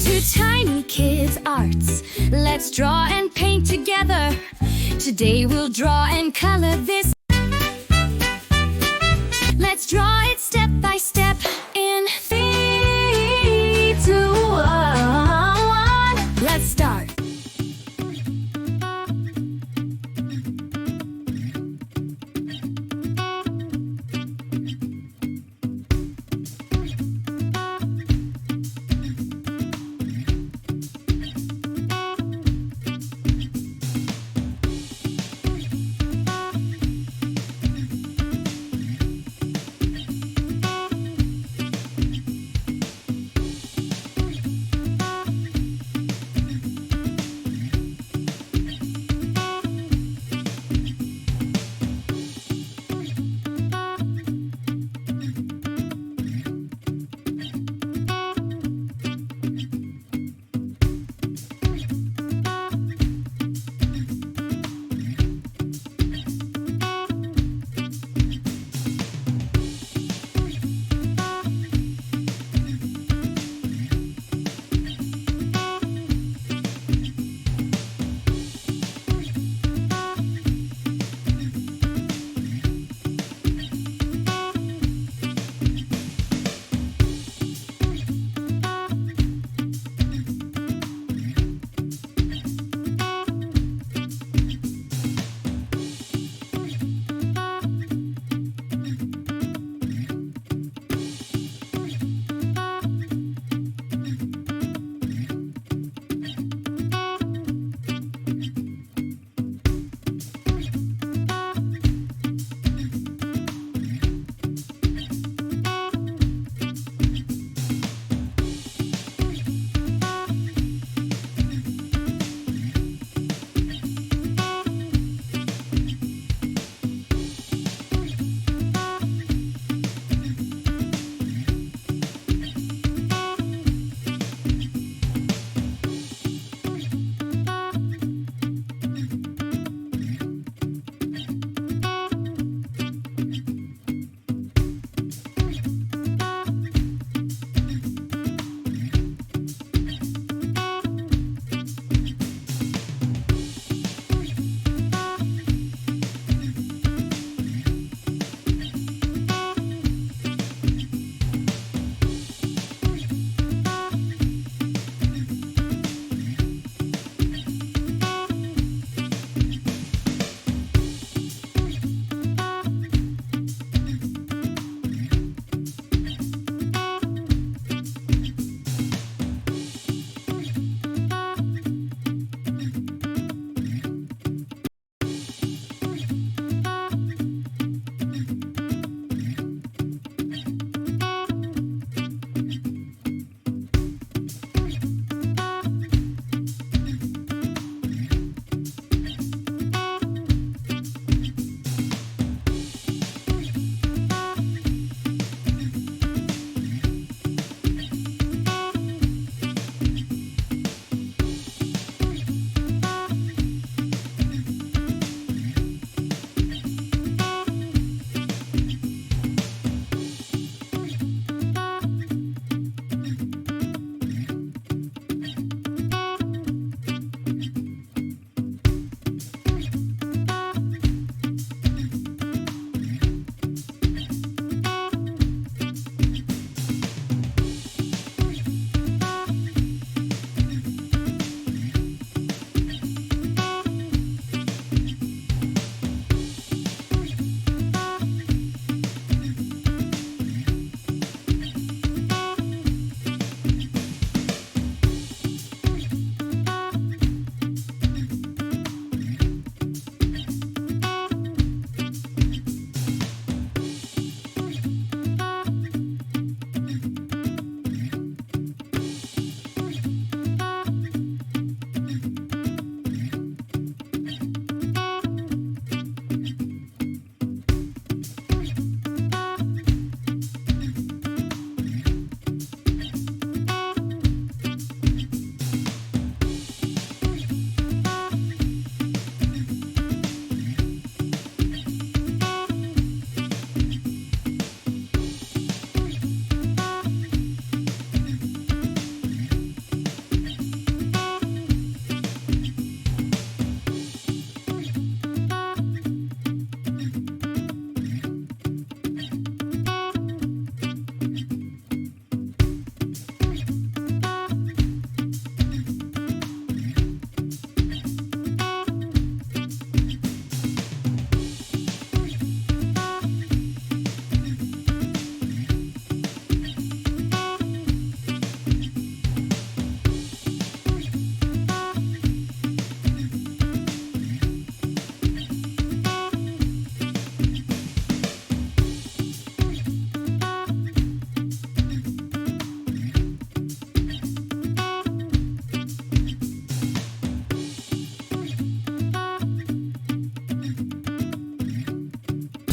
to Tiny Kids Arts. Let's draw and paint together. Today we'll draw and color this. Let's draw it step by step in 3, 2, 1. Let's start.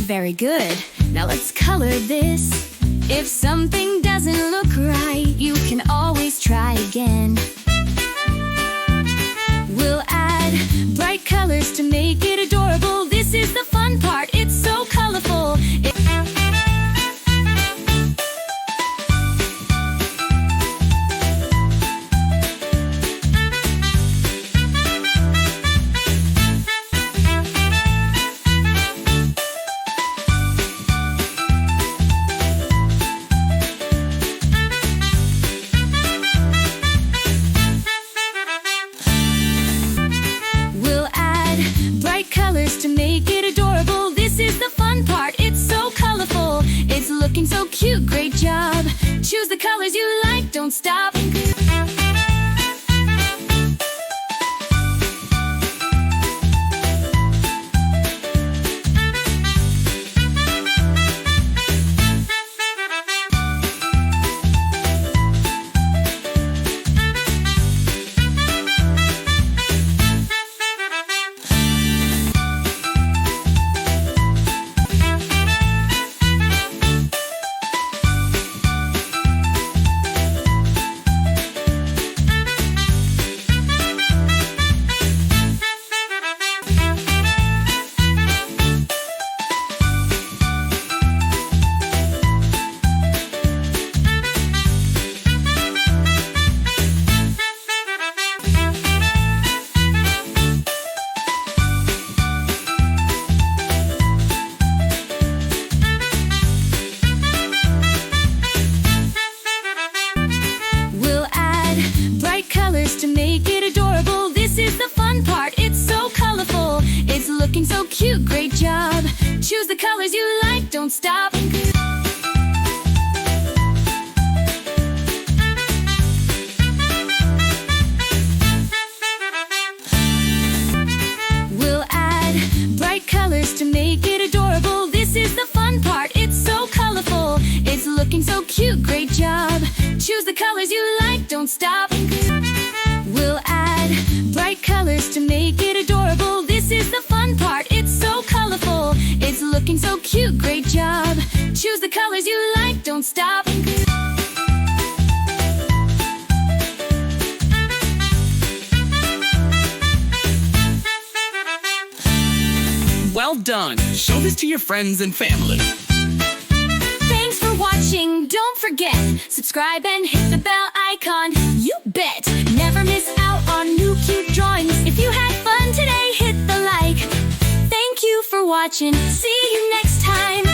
Very good. Now let's color this. If something doesn't look right, you can always try again. We'll add bright colors to make it adorable. This is the fun part, it's so colorful. Colors to make it adorable. This is the fun part, it's so colorful. It's looking so cute, great job. Choose the colors you like, don't stop. Colors to make it adorable. This is the fun part, it's so colorful. It's looking so cute, great job. Choose the colors you like, don't stop. We'll add bright colors to make it adorable. This is the fun part, it's so colorful. It's looking so cute, great job. Choose the colors you like, don't stop. We'll add bright colors to make it adorable. This is the fun part, it's so colorful. It's looking so cute, great job. Choose the colors you like, don't stop. Well done! Show this to your friends and family. Thanks for watching. Don't forget, subscribe and hit the bell icon. You bet! Never miss out on new cute drawings. If you had fun today, hit the like. Thank you for watching. See you next time.